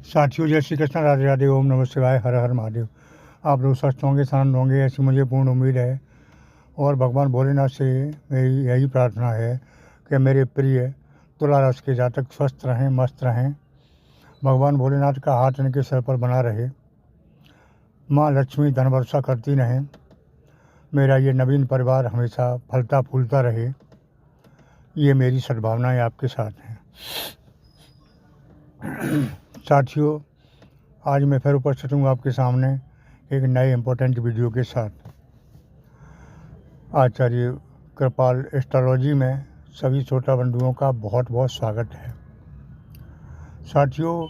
साथियों, जय श्री कृष्ण, राधे राधे, ओम नमः शिवाय, हर हर महादेव। आप लोग स्वस्थ होंगे, शांत होंगे, ऐसी मुझे पूर्ण उम्मीद है। और भगवान भोलेनाथ से मेरी यही प्रार्थना है कि मेरे प्रिय तुला राशि के जातक स्वस्थ रहें, मस्त रहें। भगवान भोलेनाथ का हाथ इनके सर पर बना रहे। माँ लक्ष्मी धन वर्षा करती रहें। मेरा ये नवीन परिवार हमेशा फलता फूलता रहे। ये मेरी सद्भावनाएँ आपके साथ हैं। साथियों, आज मैं फिर उपस्थित हूँ आपके सामने एक नए इम्पोर्टेंट वीडियो के साथ। आचार्य कृपाल एस्ट्रोलॉजी में सभी श्रोता बंधुओं का बहुत बहुत स्वागत है। साथियों,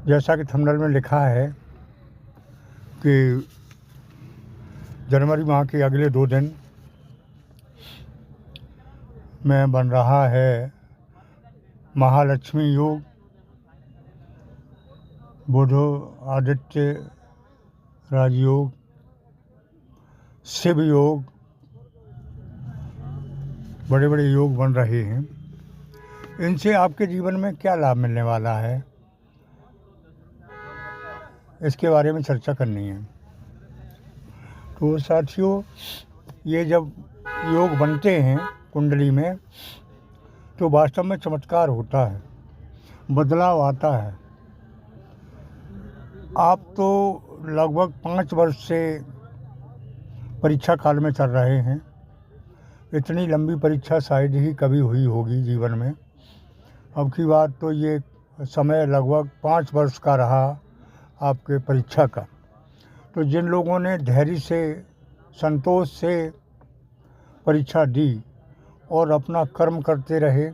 जैसा कि थंबनेल में लिखा है कि जनवरी माह के अगले 2 दिन में बन रहा है महालक्ष्मी योग, बुधो आदित्य राजयोग, शिव योग, बड़े बड़े योग बन रहे हैं। इनसे आपके जीवन में क्या लाभ मिलने वाला है, इसके बारे में चर्चा करनी है। तो साथियों, ये जब योग बनते हैं कुंडली में तो वास्तव में चमत्कार होता है, बदलाव आता है। आप तो लगभग 5 वर्ष से परीक्षा काल में चल रहे हैं। इतनी लंबी परीक्षा शायद ही कभी हुई होगी जीवन में। अब की बात तो ये समय लगभग 5 वर्ष का रहा आपके परीक्षा का। तो जिन लोगों ने धैर्य से, संतोष से परीक्षा दी और अपना कर्म करते रहे,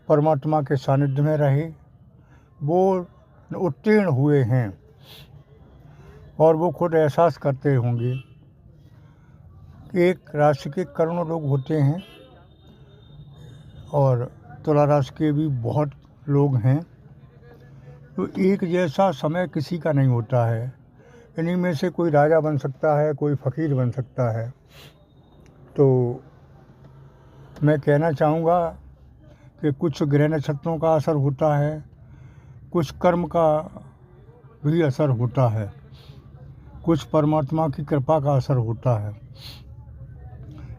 परमात्मा के सानिध्य में रहे, वो उत्तीर्ण हुए हैं। और वो खुद एहसास करते होंगे। एक राशि के करोड़ों लोग होते हैं और तुला राशि के भी बहुत लोग हैं। तो एक जैसा समय किसी का नहीं होता है। इन्हीं में से कोई राजा बन सकता है, कोई फ़कीर बन सकता है। तो मैं कहना चाहूँगा कि कुछ ग्रह नक्षत्रों का असर होता है, कुछ कर्म का भी असर होता है, कुछ परमात्मा की कृपा का असर होता है।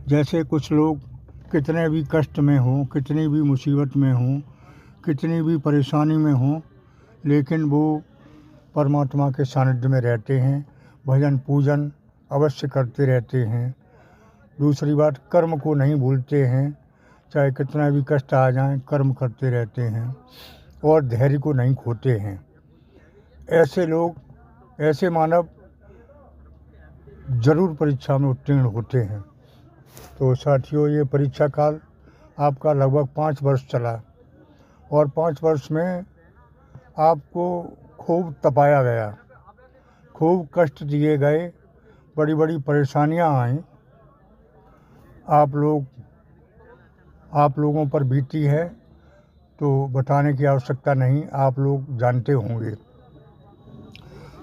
जैसे कुछ लोग कितने भी कष्ट में हों, कितनी भी मुसीबत में हों, कितनी भी परेशानी में हों, लेकिन वो परमात्मा के सानिध्य में रहते हैं, भजन पूजन अवश्य करते रहते हैं। दूसरी बात, कर्म को नहीं भूलते हैं, चाहे कितना भी कष्ट आ जाए, कर्म करते रहते हैं और धैर्य को नहीं खोते हैं। ऐसे लोग, ऐसे मानव ज़रूर परीक्षा में उत्तीर्ण होते हैं। तो साथियों, ये परीक्षा काल आपका लगभग 5 वर्ष चला और 5 वर्ष में आपको खूब तपाया गया, खूब कष्ट दिए गए, बड़ी बड़ी परेशानियां आईं। आप लोगों पर बीती है तो बताने की आवश्यकता नहीं, आप लोग जानते होंगे।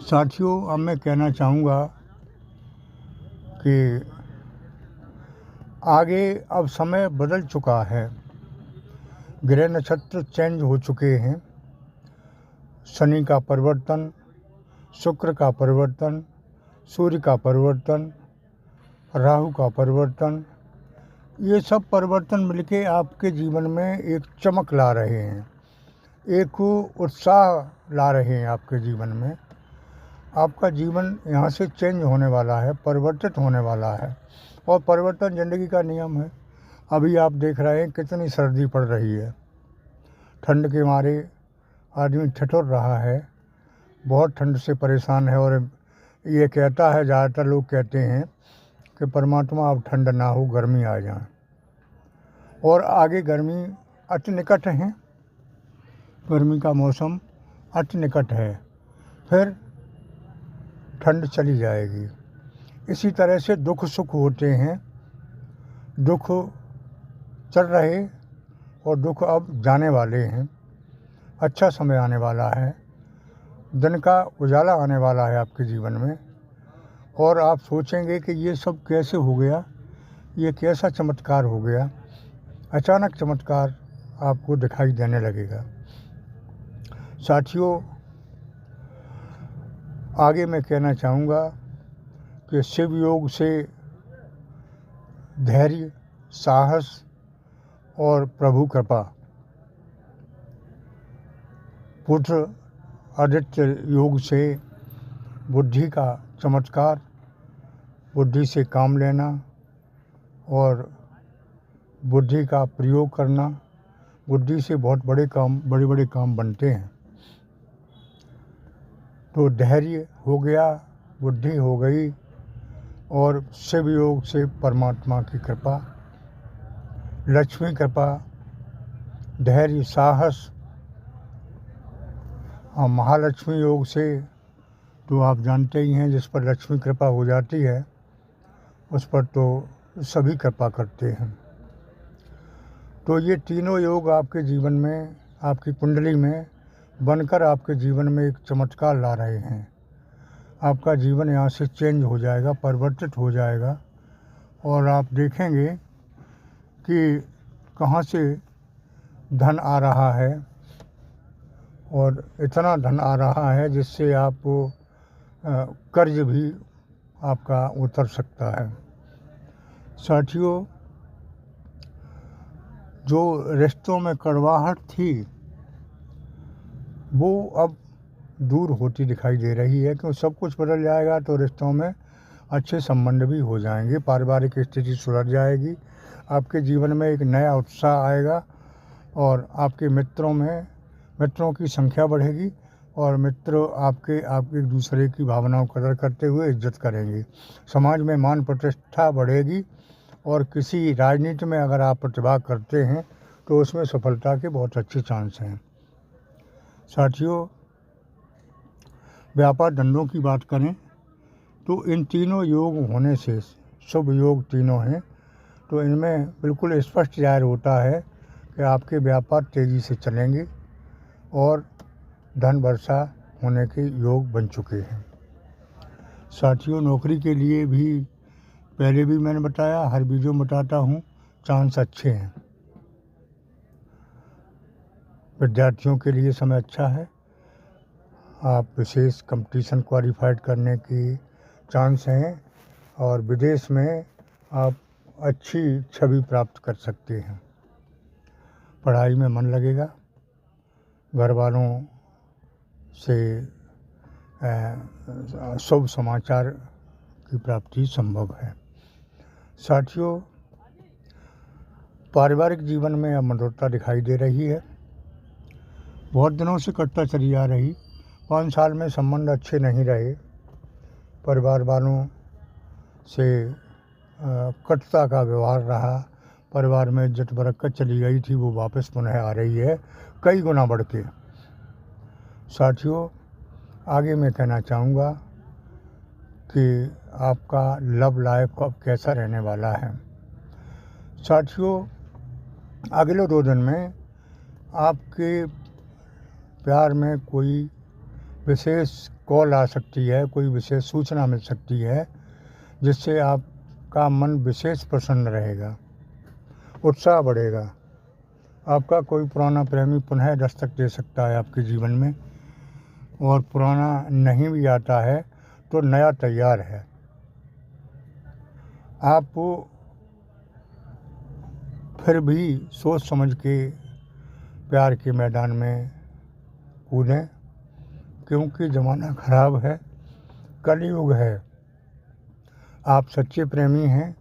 साथियों, अब मैं कहना चाहूँगा कि आगे अब समय बदल चुका है, ग्रह नक्षत्र चेंज हो चुके हैं। शनि का परिवर्तन, शुक्र का परिवर्तन, सूर्य का परिवर्तन, राहु का परिवर्तन, ये सब परिवर्तन मिलके आपके जीवन में एक चमक ला रहे हैं, एक उत्साह ला रहे हैं आपके जीवन में। आपका जीवन यहाँ से चेंज होने वाला है, परिवर्तित होने वाला है। और परिवर्तन ज़िंदगी का नियम है। अभी आप देख रहे हैं कितनी सर्दी पड़ रही है, ठंड के मारे आदमी ठिठुर रहा है, बहुत ठंड से परेशान है। और ये कहता है, ज़्यादातर लोग कहते हैं कि परमात्मा अब ठंड ना हो, गर्मी आ जाए। और आगे गर्मी अति निकट है, गर्मी का मौसम अति निकट है, फिर ठंड चली जाएगी। इसी तरह से दुख सुख होते हैं, दुख चल रहे और दुख अब जाने वाले हैं। अच्छा समय आने वाला है, दिन का उजाला आने वाला है आपके जीवन में। और आप सोचेंगे कि ये सब कैसे हो गया, ये कैसा चमत्कार हो गया। अचानक चमत्कार आपको दिखाई देने लगेगा। साथियों, आगे मैं कहना चाहूँगा कि शिव योग से धैर्य, साहस और प्रभु कृपा, पुत्र आदित्य योग से बुद्धि का चमत्कार, बुद्धि से काम लेना और बुद्धि का प्रयोग करना, बुद्धि से बहुत बड़े बड़े काम बनते हैं। तो धैर्य हो गया, बुद्धि हो गई और शिव योग से परमात्मा की कृपा, लक्ष्मी कृपा, धैर्य, साहस। महालक्ष्मी योग से तो आप जानते ही हैं, जिस पर लक्ष्मी कृपा हो जाती है उस पर तो सभी कृपा करते हैं। तो ये तीनों योग आपके जीवन में, आपकी कुंडली में बनकर आपके जीवन में एक चमत्कार ला रहे हैं। आपका जीवन यहाँ से चेंज हो जाएगा, परिवर्तित हो जाएगा और आप देखेंगे कि कहाँ से धन आ रहा है और इतना धन आ रहा है जिससे आप कर्ज भी आपका उतर सकता है। साथियों, जो रिश्तों में कड़वाहट थी वो अब दूर होती दिखाई दे रही है, क्योंकि सब कुछ बदल जाएगा तो रिश्तों में अच्छे संबंध भी हो जाएंगे, पारिवारिक स्थिति सुधर जाएगी, आपके जीवन में एक नया उत्साह आएगा और आपके मित्रों की संख्या बढ़ेगी और मित्र आपके एक दूसरे की भावनाओं कदर करते हुए इज्जत करेंगे। समाज में मान प्रतिष्ठा बढ़ेगी और किसी राजनीति में अगर आप प्रतिभाग करते हैं तो उसमें सफलता के बहुत अच्छे चांस हैं। साथियों, व्यापार धंधों की बात करें तो इन तीनों योग होने से, शुभ योग तीनों हैं, तो इनमें बिल्कुल स्पष्ट जाहिर होता है कि आपके व्यापार तेज़ी से चलेंगे और धन वर्षा होने के योग बन चुके हैं। साथियों, नौकरी के लिए भी पहले भी मैंने बताया, हर वीडियो में बताता हूँ, चांस अच्छे हैं। विद्यार्थियों के लिए समय अच्छा है, आप विशेष कंपटीशन क्वालिफाइड करने की चांस हैं और विदेश में आप अच्छी छवि प्राप्त कर सकते हैं। पढ़ाई में मन लगेगा, घर वालों से शुभ समाचार की प्राप्ति संभव है। साथियों, पारिवारिक जीवन में अब मधुरता दिखाई दे रही है, बहुत दिनों से कटता चली आ रही, 5 साल में संबंध अच्छे नहीं रहे, परिवार वालों से कटुता का व्यवहार रहा, परिवार में इज्जत बरकत चली गई थी, वो वापस पुनः आ रही है कई गुना बढ़ के। साथियों, आगे मैं कहना चाहूँगा कि आपका लव लाइफ अब कैसा रहने वाला है। साथियों, अगले 2 दिन में आपके प्यार में कोई विशेष कॉल आ सकती है, कोई विशेष सूचना मिल सकती है जिससे आपका मन विशेष प्रसन्न रहेगा, उत्साह बढ़ेगा। आपका कोई पुराना प्रेमी पुनः दस्तक दे सकता है आपके जीवन में, और पुराना नहीं भी आता है तो नया तैयार है। आप फिर भी सोच समझ के प्यार के मैदान में कूदें, क्योंकि ज़माना खराब है, कलयुग है। आप सच्चे प्रेमी हैं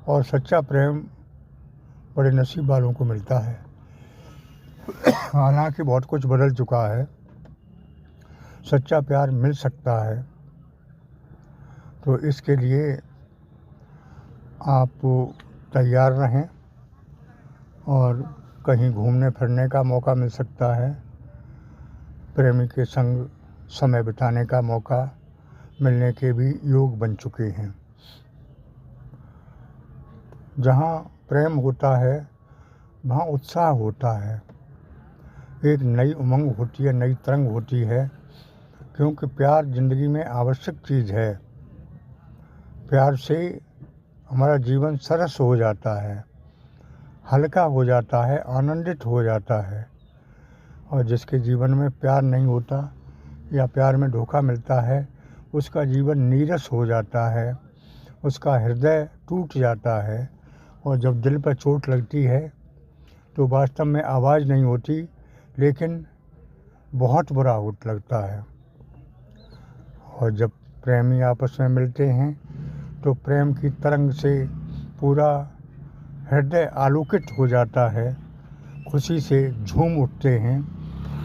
और सच्चा प्रेम बड़े नसीब वालों को मिलता है। हालांकि बहुत कुछ बदल चुका है, सच्चा प्यार मिल सकता है, तो इसके लिए आप तैयार रहें और कहीं घूमने फिरने का मौका मिल सकता है, प्रेमी के संग समय बिताने का मौका मिलने के भी योग बन चुके हैं। जहाँ प्रेम होता है वहाँ उत्साह होता है, एक नई उमंग होती है, नई तरंग होती है, क्योंकि प्यार ज़िंदगी में आवश्यक चीज़ है। प्यार से हमारा जीवन सरस हो जाता है, हल्का हो जाता है, आनंदित हो जाता है। और जिसके जीवन में प्यार नहीं होता या प्यार में धोखा मिलता है, उसका जीवन नीरस हो जाता है, उसका हृदय टूट जाता है। और जब दिल पर चोट लगती है तो वास्तव में आवाज़ नहीं होती, लेकिन बहुत बुरा लगता है। और जब प्रेमी आपस में मिलते हैं तो प्रेम की तरंग से पूरा हृदय आलोकित हो जाता है, खुशी से झूम उठते हैं।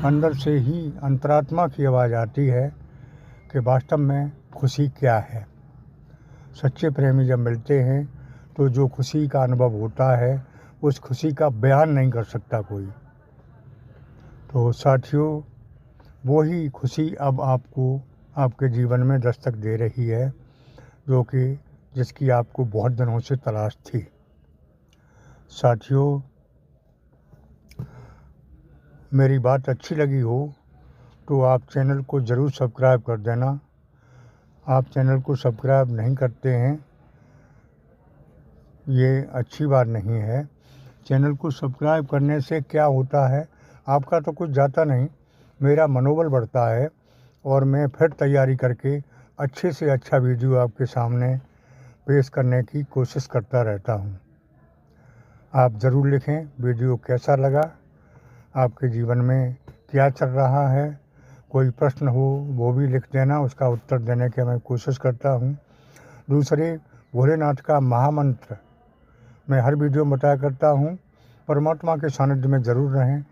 अंदर से ही अंतरात्मा की आवाज़ आती है कि वास्तव में खुशी क्या है। सच्चे प्रेमी जब मिलते हैं तो जो खुशी का अनुभव होता है, उस खुशी का बयान नहीं कर सकता कोई। तो साथियों, वही खुशी अब आपको आपके जीवन में दस्तक दे रही है, जो कि जिसकी आपको बहुत दिनों से तलाश थी। साथियों, मेरी बात अच्छी लगी हो तो आप चैनल को ज़रूर सब्सक्राइब कर देना। आप चैनल को सब्सक्राइब नहीं करते हैं, ये अच्छी बात नहीं है। चैनल को सब्सक्राइब करने से क्या होता है, आपका तो कुछ जाता नहीं, मेरा मनोबल बढ़ता है और मैं फिर तैयारी करके अच्छे से अच्छा वीडियो आपके सामने पेश करने की कोशिश करता रहता हूँ। आप ज़रूर लिखें वीडियो कैसा लगा, आपके जीवन में क्या चल रहा है। कोई प्रश्न हो वो भी लिख देना, उसका उत्तर देने की मैं कोशिश करता हूँ। दूसरे, भोलेनाथ का महामंत्र मैं हर वीडियो में बताया करता हूँ। परमात्मा के सानिध्य में ज़रूर रहें,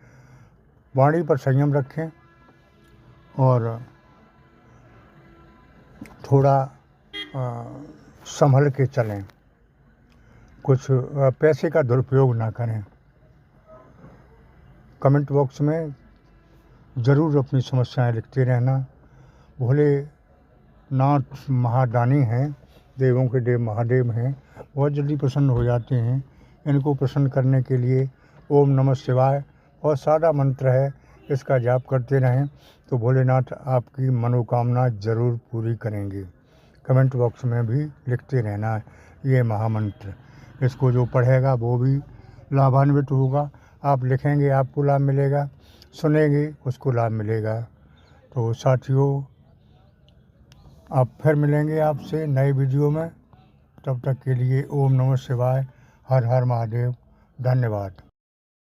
वाणी पर संयम रखें और थोड़ा संभल के चलें, कुछ पैसे का दुरुपयोग ना करें। कमेंट बॉक्स में ज़रूर अपनी समस्याएं लिखते रहना। भोलेनाथ महादानी हैं, देवों के देव महादेव हैं, बहुत जल्दी प्रसन्न हो जाते हैं। इनको प्रसन्न करने के लिए ओम नमः शिवाय और सादा मंत्र है, इसका जाप करते रहें तो भोलेनाथ आपकी मनोकामना ज़रूर पूरी करेंगे। कमेंट बॉक्स में भी लिखते रहना ये महामंत्र, इसको जो पढ़ेगा वो भी लाभान्वित होगा। आप लिखेंगे आपको लाभ मिलेगा, सुनेंगे उसको लाभ मिलेगा। तो साथियों, आप फिर मिलेंगे आपसे नए वीडियो में। तब तक के लिए ओम नमः शिवाय, हर हर महादेव, धन्यवाद।